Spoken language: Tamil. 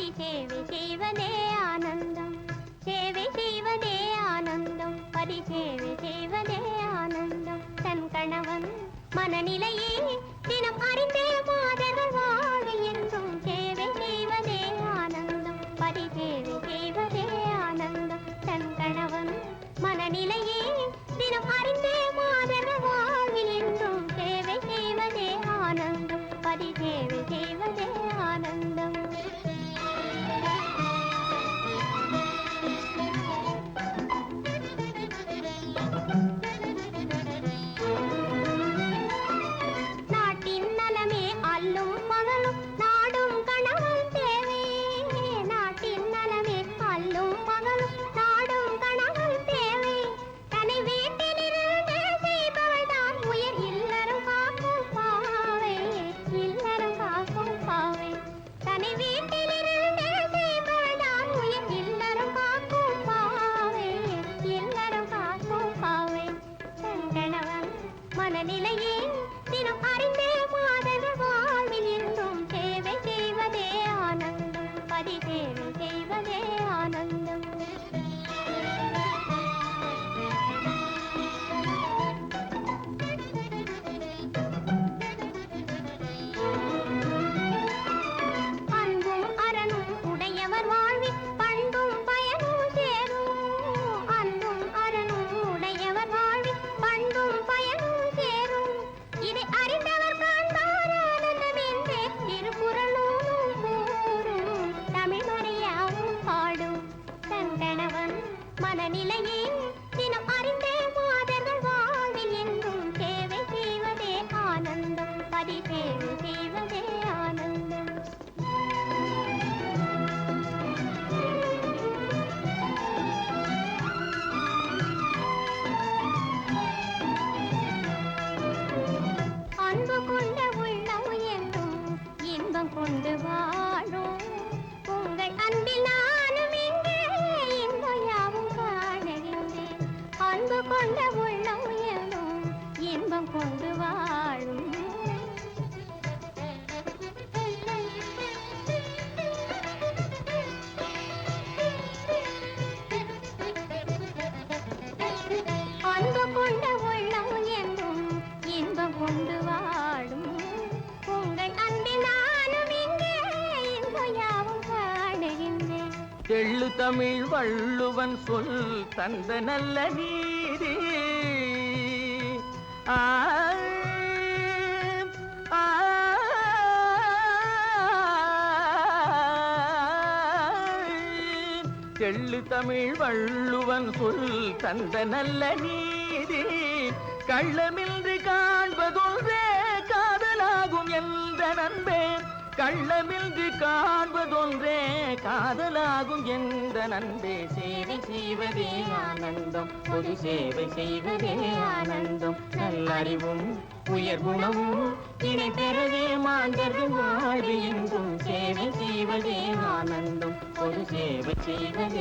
பதி சேவை செய்வதே ஆனந்தம், சேவை செய்வதே ஆனந்தம், பதி சேவை செய்வதே ஆனந்தம். தன் கணவன் மனநிலையே தினம் அறிந்தே மாதர்கள் வாழ என்றும் சேவை செய்வதே ஆனந்தம், பதி சேவை செய்வதே ஆனந்தம். தன் கணவன் மனநிலையே தினம் அறிந்தே மாதர்கள் வாழ என்றும் சேவை செய்வதே ஆனந்தம், பதி சேவை செய்வதே ஆனந்தம். நாட்டின் நலமே அல்லும் மகளும் நாடும் கணவன் தேவை, நாட்டின் நலமே அல்லும் மகளும் நாடும் கணவன் தேவை. தனி வீட்டிலிருந்து செய்பவள் தான் உயர் இல்லறம் காக்கும் பாவை, இல்லறம் காக்கும் பாவை. தனி வீட்டிலிருந்து செய்பவள் தான் உயர் இல்லறம் காக்கும் பாவை, இல்லறம் காக்கும் பாவை. தன் கணவன் மனநிலையே தினம் அறிந்தே மாதர்கள் வாழ்வில் என்றும் சேவை செய்வதே ஆனந்தம், பதி சேவை செய்வதே ஆனந்தம். அன்பும் அரணும் உடையவர் வாழ்வில் பண்பும் பயனும் சேரும், அன்பும் அரணும் உடையவர் வாழ்வில் பண்பும் பயனும் சேரும். இதை அறிந்தவர் காண்பார் ஆனந்தம் என்றே திருக்குறளும் கூறும், தமிழ் மறையாவும் பாடும். தன் கணவன் மனநிலையே தினம் அறிந்தே மாதர்கள் வாழ்வில் என்றும் சேவை செய்வதே ஆனந்தம், பதி சேவை செய்வதே ஆனந்தம். அன்பு கொண்ட உள்ளம் என்றும் இன்பம் கொண்டு வாழும், உங்கள் அன்பில் நானும் இங்கே இன்பம் யாவும் காணுகின்றேன். அன்பு கொண்ட உள்ளம் என்றும் இன்பம் கொண்டு வாழும். அன்பு கொண்ட உள்ளம் என்றும் இன்பம் கொண்டு வாழும், உங்கள் அன்பில் நானும் இங்கே இன்பம் யாவும் காணுகின்றேன். தெள்ளு தமிழ் வள்ளுவன் சொல் தந்த நல்ல நீதி, ஆ ஆ தெள்ளு தமிழ் வள்ளுவன் சொல் தந்த நல்ல நீதி, கள்ளமின்றி காண்பதொன்றே காதலாகும் என்ற நண்பே, கள்ளமின்றி காண்பதொன்றே காதலாகும் என்ற நண்பே. சேவை செய்வதே ஆனந்தம், பொது சேவை செய்வதே ஆனந்தம். நல்லறிவும் உயர் குணமும் இணை பெறவே மாந்தர்கள் வாழ்வு என்றும் சேவை செய்வதே ஆனந்தம், பொது சேவை செய்வதே